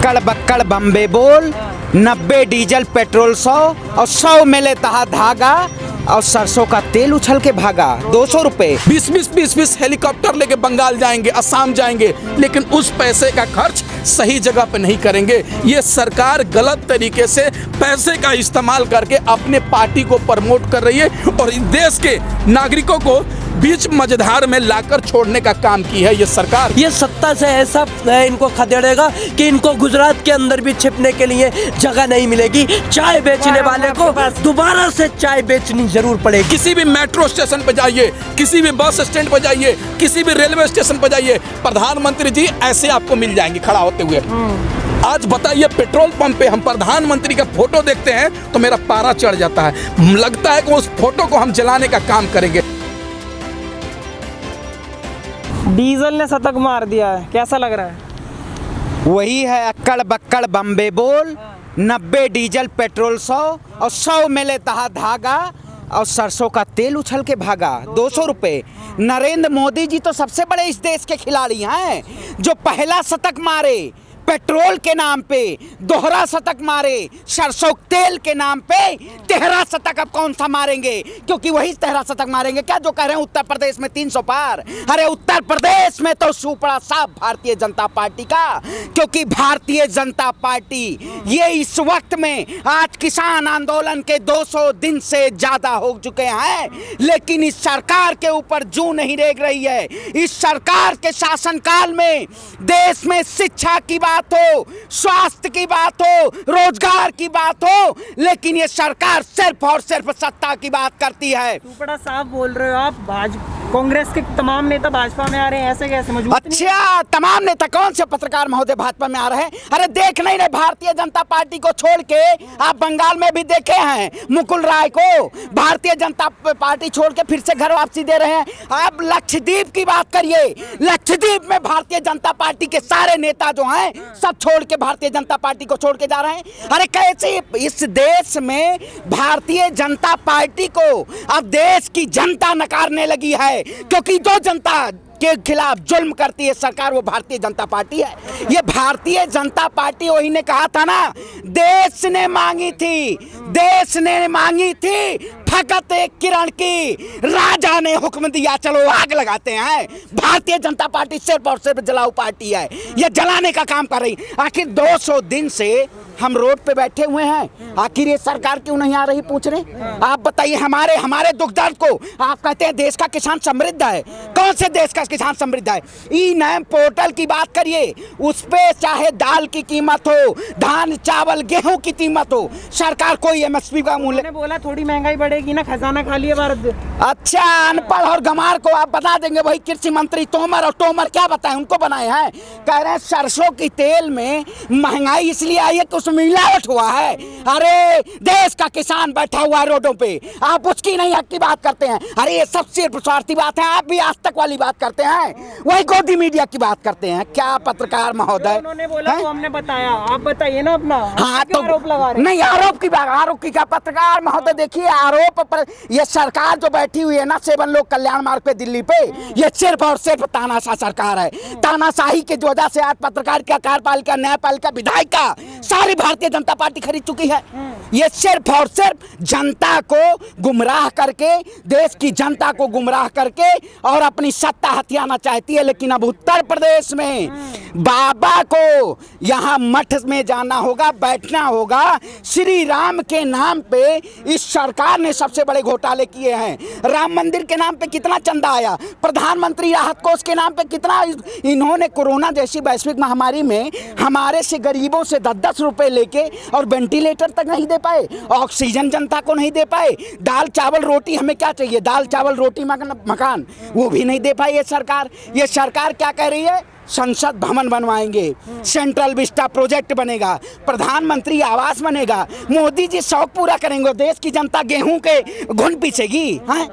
अक्कड़ बक्कड़ बम्बे बोल, 90 diesel petrol 100 और 100 मिले तहा धागा और सरसों का तेल उछल के भागा 200 रुपए। 20 हेलीकॉप्टर लेके बंगाल जाएंगे, असम जाएंगे, लेकिन उस पैसे का खर्च सही जगह पे नहीं करेंगे। ये सरकार गलत तरीके से पैसे का इस्तेमाल करके अपने पार्टी को प्रमोट कर रही है और इस देश के नागरिकों को बीच मझधार में लाकर छोड़ने का काम की है ये सरकार। ये सत्ता से ऐसा इनको खदेड़ेगा कि इनको गुजरात के अंदर भी छिपने के लिए जगह नहीं मिलेगी। चाय बेचने वाले को दोबारा से चाय बेचनी जरूर पड़ेगी। किसी भी मेट्रो स्टेशन पर जाइए, किसी भी बस स्टैंड पर जाइए, किसी भी रेलवे स्टेशन पर जाइए, प्रधानमंत्री जी ऐसे आपको मिल जाएंगे खड़ा होते हुए। आज बताइए, पेट्रोल पंप पे हम प्रधानमंत्री का फोटो देखते हैं तो मेरा पारा चढ़ जाता है। लगता है कि उस फोटो को हम जलाने का काम करेंगे। डीजल ने शतक मार दिया है, कैसा लग रहा है? वही है अक्कड़ बक्कड़ बम्बे बोल, 90 डीजल पेट्रोल 100 और 100 मिले तहा धागा और सरसों का तेल उछल के भागा 200 रुपए। नरेंद्र मोदी जी तो सबसे बड़े इस देश के खिलाड़ी हैं, जो पहला शतक मारे पेट्रोल के नाम पे, दोहरा शतक मारे सरसों तेल के नाम पे, 13 शतक अब कौन सा मारेंगे? क्योंकि वही 13 शतक मारेंगे क्या जो कह रहे हैं उत्तर प्रदेश में 300 पार। अरे उत्तर प्रदेश में तो सुपड़ा साफ भारतीय जनता पार्टी का, क्योंकि भारतीय जनता पार्टी ये इस वक्त में आज किसान आंदोलन के 200 दिन से ज्यादा हो चुके हैं, लेकिन इस सरकार के ऊपर जू नहीं रेंग रही है। इस सरकार के शासनकाल में देश में शिक्षा की बात हो, स्वास्थ्य की बात हो, रोजगार की बात हो, लेकिन ये सरकार सिर्फ और सिर्फ सत्ता की बात करती है। बड़ा साफ बोल रहे हो आप। कांग्रेस के तमाम नेता भाजपा में आ रहे हैं, ऐसे कैसे मजबूत? अच्छा, तमाम नेता कौन से पत्रकार महोदय भाजपा में आ रहे हैं? अरे देख नहीं रहे भारतीय जनता पार्टी को छोड़ के? आप बंगाल में भी देखे हैं मुकुल राय को, भारतीय जनता पार्टी छोड़ के फिर से घर वापसी दे रहे हैं। आप लक्षद्वीप की बात करिए, लक्षद्वीप में भारतीय जनता पार्टी के सारे नेता जो हैं सब छोड़ के भारतीय जनता पार्टी को छोड़ के जा रहे हैं। अरे कैसे इस देश में भारतीय जनता पार्टी को अब देश की जनता नकारने लगी है, क्योंकि जो जनता के खिलाफ जुल्म करती है सरकार वो भारतीय जनता पार्टी है। ये भारतीय जनता पार्टी वही ने कहा था ना, देश ने मांगी थी, देश ने मांगी थी फकत एक किरण की, राजा ने हुक्म दिया चलो आग लगाते हैं। भारतीय जनता पार्टी सिर्फ और सिर्फ जलाऊ पार्टी है, ये जलाने का काम कर रही। आखिर 200 दिन से हम रोड पे बैठे हुए हैं, आखिर ये सरकार क्यों नहीं आ रही पूछ रहे? आप बताइए, हमारे दुख दर्द को आप कहते हैं देश का किसान समृद्ध है। कौन से देश का किसान समृद्ध है? ई नैम पोर्टल की बात करिए, उस पे चाहे दाल की कीमत हो, धान चावल गेहूं की कीमत हो, सरकार कोई एमएसपी का मूल्य बोला थोड़ी महंगाई बढ़ेगी ना, खजाना खाली है भारत। अच्छा, अनपढ़ और गमार को आप बता देंगे वही कृषि मंत्री तोमर, और तोमर क्या बताए उनको बनाए हैं? कह रहे हैं सरसों की तेल में महंगाई इसलिए आई है कि उसमें मिलावट हुआ है। अरे देश का किसान बैठा हुआ है रोडों पे, आप उसकी नहीं हक की बात करते हैं। अरे ये सब सिर्फ स्वार्थी बात है। आप भी आज तक वाली बात करते हैं, वही गोदी मीडिया की बात करते हैं। क्या पत्रकार महोदय? उन्होंने बोला तो हमने बताया, आप बताइए ना अपना। हाँ तो आरोप लगा रहे? नहीं, आरोप की बात, आरोप की क्या? पत्रकार महोदय देखिए, आरोप पर ये सरकार जो बैठी हुई है ना 7 लोग कल्याण मार्ग पे दिल्ली पे, ये सिर्फ और सिर्फ तानाशाह सरकार है। तानाशाही की वजह से आज पत्रकार का, कार्यपालिका, न्यायपालिका, विधायिका सारी भारतीय जनता पार्टी खरीद चुकी है। ये सिर्फ और सिर्फ जनता को गुमराह करके, देश की जनता को गुमराह करके और अपनी सत्ता हथियाना चाहती है। लेकिन अब उत्तर प्रदेश में बाबा को यहाँ मठ में जाना होगा, बैठना होगा। श्री राम के नाम पे इस सरकार ने सबसे बड़े घोटाले किए हैं। राम मंदिर के नाम पे कितना चंदा आया, प्रधानमंत्री राहत कोष के नाम पे कितना इन्होंने कोरोना जैसी वैश्विक महामारी में हमारे से गरीबों से 10-10 रुपए लेके और वेंटिलेटर तक नहीं दे पाए, ऑक्सीजन जनता को नहीं दे पाए, दाल चावल रोटी, हमें क्या चाहिए, दाल चावल रोटी मकान, वो भी नहीं दे पाई ये सरकार। ये सरकार क्या कह रही है? संसद भवन बनवाएंगे, सेंट्रल विस्टा प्रोजेक्ट बनेगा, प्रधानमंत्री आवास बनेगा, मोदी जी शौक पूरा करेंगे, देश की जनता गेहूं के घुन पीसेगी। हैं?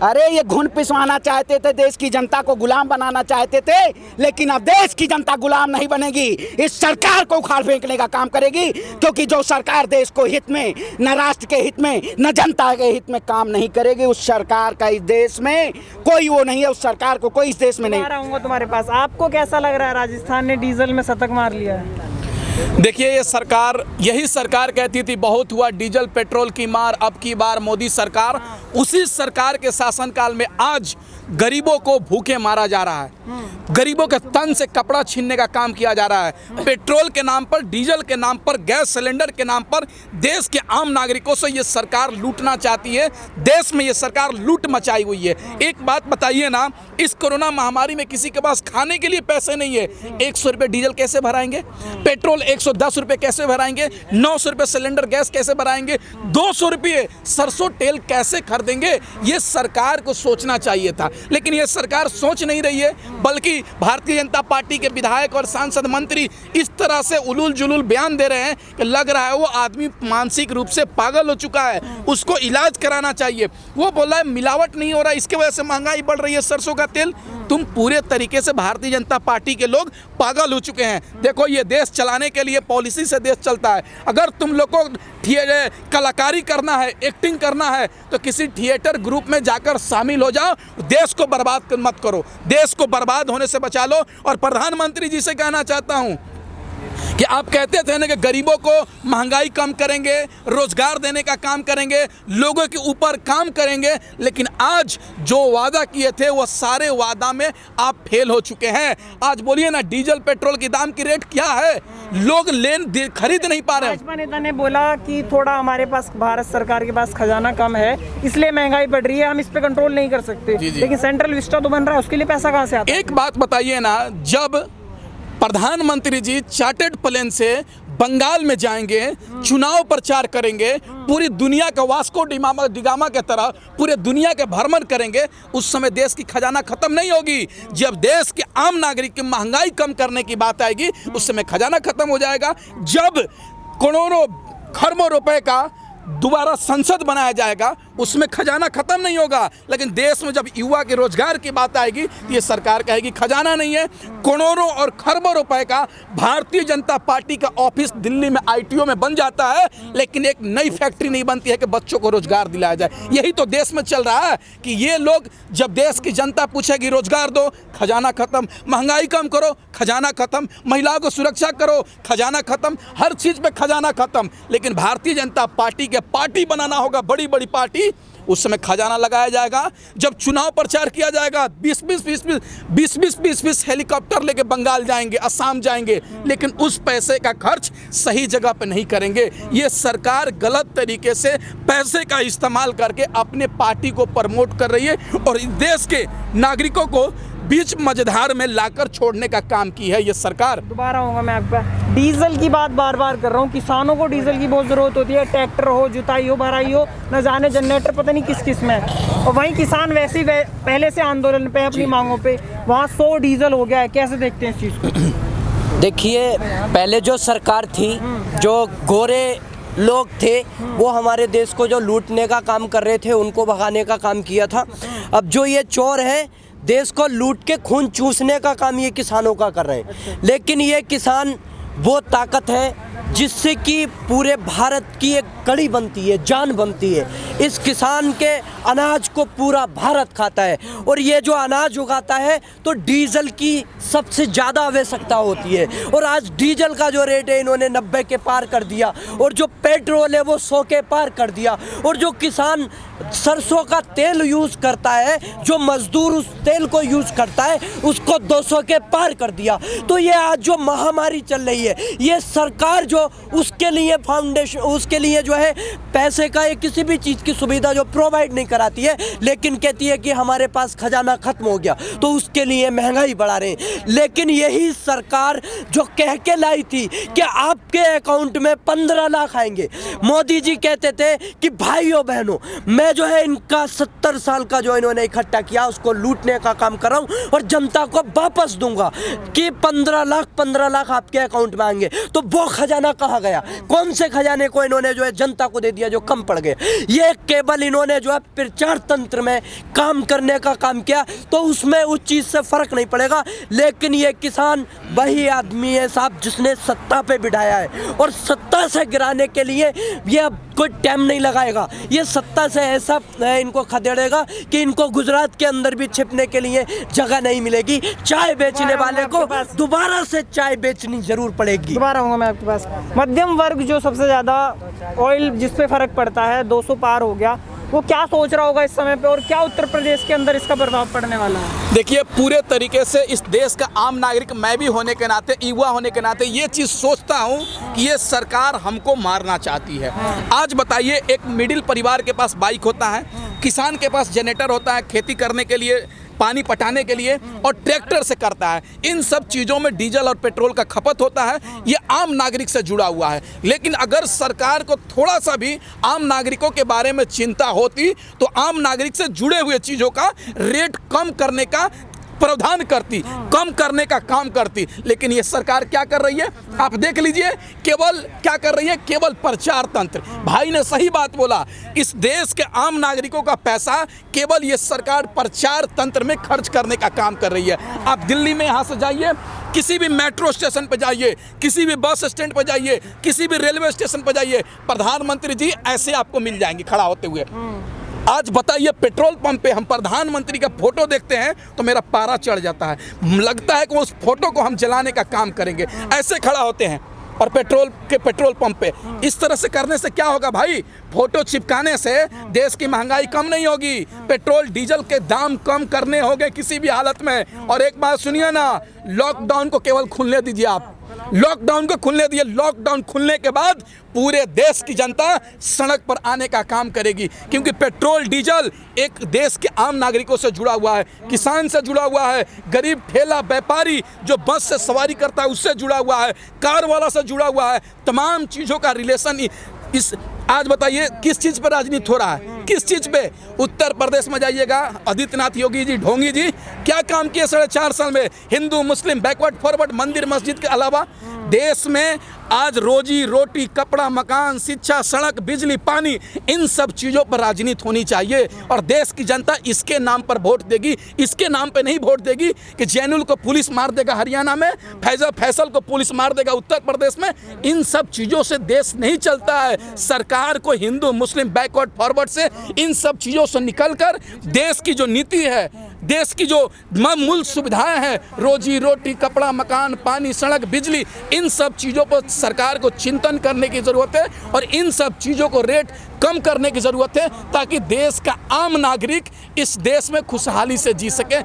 अरे ये घुन पिसवाना चाहते थे, देश की जनता को गुलाम बनाना चाहते थे, लेकिन अब देश की जनता गुलाम नहीं बनेगी, इस सरकार को उखाड़ फेंकने का काम करेगी। क्योंकि जो सरकार देश को हित में, न राष्ट्र के हित में, न जनता के हित में काम नहीं करेगी, उस सरकार का इस देश में कोई वो नहीं है, उस सरकार को कोई इस देश में नहीं। तुम्हारे पास आपको कैसा लग रहा है? राजस्थान ने डीजल में शतक मार लिया है। देखिए, ये सरकार, यही सरकार कहती थी बहुत हुआ डीजल पेट्रोल की मार, अब की बार मोदी सरकार। उसी सरकार के शासनकाल में आज गरीबों को भूखे मारा जा रहा है, गरीबों के तन से कपड़ा छीनने का काम किया जा रहा है। पेट्रोल के नाम पर, डीजल के नाम पर, गैस सिलेंडर के नाम पर देश के आम नागरिकों से ये सरकार लूटना चाहती है। देश में ये सरकार लूट मचाई हुई है। एक बात बताइए ना, इस कोरोना महामारी में किसी के पास खाने के लिए पैसे नहीं है, 100 रुपये डीजल कैसे भराएंगे? पेट्रोल 110 रुपये कैसे भराएंगे? 900 रुपये सिलेंडर गैस कैसे भराएंगे? 200 रुपये सरसों तेल कैसे खरीदेंगे? ये सरकार को सोचना चाहिए था, लेकिन ये सरकार सोच नहीं रही है, बल्कि भारतीय जनता पार्टी के विधायक और सांसद मंत्री इस तरह से उलूल जुलूल बयान दे रहे हैं कि लग रहा है वो आदमी मानसिक रूप से पागल हो चुका है, उसको इलाज कराना चाहिए। वो बोल रहा है मिलावट नहीं हो रहा, इसके वजह से महंगाई बढ़ रही है सरसों का तेल। तुम पूरे तरीके से भारतीय जनता पार्टी के लोग पागल हो चुके हैं। देखो, ये देश चलाने के लिए पॉलिसी से देश चलता है। अगर तुम लोग को कलाकारी करना है, एक्टिंग करना है, तो किसी थिएटर ग्रुप में जाकर शामिल हो जाओ, देश को बर्बाद मत करो, देश को बर्बाद होने से बचा लो। और प्रधानमंत्री जी से कहना चाहता हूं कि आप कहते थे ना कि गरीबों को महंगाई कम करेंगे, रोजगार देने का काम करेंगे, लोगों के ऊपर काम करेंगे, लेकिन आज जो वादा किए थे वो सारे वादा में आप फेल हो चुके हैं। आज बोलिए ना, डीजल पेट्रोल की दाम की रेट क्या है? लोग खरीद नहीं पा रहे हैं। भाजपा नेता ने बोला कि थोड़ा हमारे पास भारत सरकार के पास खजाना कम है, इसलिए महंगाई बढ़ रही है, हम इस पे कंट्रोल नहीं कर सकते। लेकिन सेंट्रल विस्टा तो बन रहा है, उसके लिए पैसा कहाँ से आता है? एक बात बताइए ना, जब प्रधानमंत्री जी चार्टर्ड प्लेन से बंगाल में जाएंगे, चुनाव प्रचार करेंगे, पूरी दुनिया का वास्को डिगामा के तरह पूरे दुनिया के भ्रमण करेंगे, उस समय देश की खजाना खत्म नहीं होगी। जब देश के आम नागरिक की महंगाई कम करने की बात आएगी, उस समय खजाना खत्म हो जाएगा। जब करोड़ों खरबों रुपए का दोबारा संसद बनाया जाएगा, उसमें खजाना खत्म नहीं होगा। लेकिन देश में जब युवा के रोजगार की बात आएगी तो ये सरकार कहेगी खजाना नहीं है। करोड़ों और खरबों रुपए का भारतीय जनता पार्टी का ऑफिस दिल्ली में ITO में बन जाता है, लेकिन एक नई फैक्ट्री नहीं बनती है कि बच्चों को रोजगार दिलाया जाए। यही तो देश में चल रहा है कि ये लोग, जब देश की जनता पूछेगी रोजगार दो, खजाना खत्म, महंगाई कम करो, खजाना खत्म, महिलाओं को सुरक्षा करो, खजाना खत्म, हर चीज पे खजाना खत्म। लेकिन भारतीय जनता पार्टी के पार्टी बनाना होगा, बड़ी बड़ी पार्टी, उस समय खजाना लगाया जाएगा। जब चुनाव प्रचार किया जाएगा, 20-20 हेलीकॉप्टर लेके बंगाल जाएंगे, असम जाएंगे, लेकिन उस पैसे का खर्च सही जगह पे नहीं करेंगे। ये सरकार गलत तरीके से पैसे का इस्तेमाल करके अपने पार्टी को प्रमोट कर रही है और इस देश के नागरिकों को बीच मझधार में लाकर छोड़ने का काम की है ये सरकार। दोबारा आऊँगा मैं आपका, डीजल की बात बार बार कर रहा हूँ। किसानों को डीजल की बहुत ज़रूरत होती है, ट्रैक्टर हो, जुताई हो, भराई हो, न जाने जनरेटर पता नहीं किस किस में। और वहीं किसान वैसे ही पहले से आंदोलन पे अपनी मांगों पे, वहाँ 100 डीजल हो गया है। कैसे देखते हैं इस चीज़ को? देखिए, पहले जो सरकार थी, जो गोरे लोग थे, वो हमारे देश को जो लूटने का काम कर रहे थे, उनको भगाने का काम किया था। अब जो ये चोर हैं, देश को लूट के खून चूसने का काम ये किसानों का कर रहे हैं। लेकिन ये किसान वो ताकत है जिससे कि पूरे भारत की एक कड़ी बनती है, जान बनती है। इस किसान के अनाज को पूरा भारत खाता है, और ये जो अनाज उगाता है तो डीजल की सबसे ज़्यादा आवश्यकता होती है। और आज डीजल का जो रेट है, इन्होंने 90 के पार कर दिया, और जो पेट्रोल है वो 100 के पार कर दिया। और जो किसान सरसों का तेल यूज़ करता है, जो मजदूर उस तेल को यूज़ करता है, उसको 200 के पार कर दिया। तो ये आज जो महामारी चल रही है, ये सरकार जो उसके लिए फाउंडेशन, उसके लिए जो है पैसे का एक किसी भी चीज़ की सुविधा जो प्रोवाइड नहीं कराती है, लेकिन कहती है कि हमारे पास खजाना खत्म हो गया, तो उसके लिए महंगाई बढ़ा रहे हैं। लेकिन यही सरकार जो कह के लाई थी कि आपके अकाउंट में 15 लाख आएंगे, मोदी जी कहते थे कि भाइयों बहनों, मैं जो है इनका 70 साल का जो इन्होंने इकट्ठा किया उसको लूटने का काम कर रहा हूँ और जनता को वापस दूंगा कि 15 लाख आपके अकाउंट में आएंगे। तो वो खजाना कहाँ गया? कौन से खजाने को इन्होंने जो है जनता को दे दिया जो कम पड़ गए? ये केवल इन्होंने जो है प्रचार तंत्र में काम करने का काम किया, तो उसमें उस चीज़ से फ़र्क नहीं पड़ेगा। लेकिन ये किसान वही आदमी है साहब जिसने सत्ता पे बिठाया है, और सत्ता से गिराने के लिए ये अब कोई टाइम नहीं लगाएगा। ये सत्ता से ऐसा इनको खदेड़ेगा कि इनको गुजरात के अंदर भी छिपने के लिए जगह नहीं मिलेगी। चाय बेचने वाले को दोबारा से चाय बेचनी जरूर पड़ेगी। दोबारा आऊँगा मैं आपके पास। मध्यम वर्ग जो सबसे ज़्यादा ऑयल जिस पे फ़र्क पड़ता है, 200 पार हो गया, वो क्या सोच रहा होगा इस समय पे, और क्या उत्तर प्रदेश के अंदर इसका प्रभाव पड़ने वाला है? देखिए, पूरे तरीके से इस देश का आम नागरिक मैं भी होने के नाते, युवा होने के नाते ये चीज़ सोचता हूँ कि ये सरकार हमको मारना चाहती है। आज बताइए, एक मिडिल परिवार के पास बाइक होता है, किसान के पास जनरेटर होता है खेती करने के लिए, पानी पटाने के लिए, और ट्रैक्टर से करता है। इन सब चीज़ों में डीजल और पेट्रोल का खपत होता है। ये आम नागरिक से जुड़ा हुआ है। लेकिन अगर सरकार को थोड़ा सा भी आम नागरिकों के बारे में चिंता होती तो आम नागरिक से जुड़े हुए चीज़ों का रेट कम करने का प्रावधान करती, कम करने का काम करती। लेकिन ये सरकार क्या कर रही है, आप देख लीजिए, केवल क्या कर रही है, केवल प्रचार तंत्र। भाई ने सही बात बोला, इस देश के आम नागरिकों का पैसा केवल ये सरकार प्रचार तंत्र में खर्च करने का काम कर रही है। आप दिल्ली में यहाँ से जाइए, किसी भी मेट्रो स्टेशन पर जाइए, किसी भी बस स्टैंड पर जाइए, किसी भी रेलवे स्टेशन पर जाइए, प्रधानमंत्री जी ऐसे आपको मिल जाएंगे खड़ा होते हुए। आज बताइए, पेट्रोल पंप पे हम प्रधानमंत्री का फोटो देखते हैं तो मेरा पारा चढ़ जाता है, लगता है कि उस फोटो को हम जलाने का काम करेंगे, ऐसे खड़ा होते हैं। और पेट्रोल पंप पे इस तरह से करने से क्या होगा भाई? फोटो चिपकाने से देश की महंगाई कम नहीं होगी, पेट्रोल डीजल के दाम कम करने होंगे किसी भी हालत में। और एक बात सुनिए ना, लॉकडाउन को केवल खुलने दीजिए, आप लॉकडाउन को खुलने दिए, लॉकडाउन खुलने के बाद पूरे देश की जनता सड़क पर आने का काम करेगी, क्योंकि पेट्रोल डीजल एक देश के आम नागरिकों से जुड़ा हुआ है, किसान से जुड़ा हुआ है, गरीब ठेला व्यापारी जो बस से सवारी करता है उससे जुड़ा हुआ है, कार वाला से जुड़ा हुआ है। तमाम चीज़ों का रिलेशन इस आज बताइए किस चीज़ पर राजनीति हो रहा है, किस चीज़ पे? उत्तर प्रदेश में जाइएगा, आदित्यनाथ योगी जी, ढोंगी जी क्या काम किए 4.5 साल में? हिंदू मुस्लिम बैकवर्ड फॉरवर्ड, मंदिर मस्जिद के अलावा देश में आज रोजी रोटी, कपड़ा, मकान, शिक्षा, सड़क, बिजली, पानी, इन सब चीज़ों पर राजनीति होनी चाहिए। और देश की जनता इसके नाम पर वोट देगी, इसके नाम पे नहीं वोट देगी कि जैनुल को पुलिस मार देगा हरियाणा में, फैसल को पुलिस मार देगा उत्तर प्रदेश में। इन सब चीज़ों से देश नहीं चलता है। सरकार को हिंदू मुस्लिम बैकवर्ड फॉरवर्ड से, इन सब चीज़ों से निकलकर देश की जो नीति है, देश की जो मूल सुविधाएं हैं, रोजी रोटी, कपड़ा, मकान, पानी, सड़क, बिजली, इन सब चीज़ों पर सरकार को चिंतन करने की ज़रूरत है। और इन सब चीज़ों को रेट कम करने की ज़रूरत है, ताकि देश का आम नागरिक इस देश में खुशहाली से जी सके।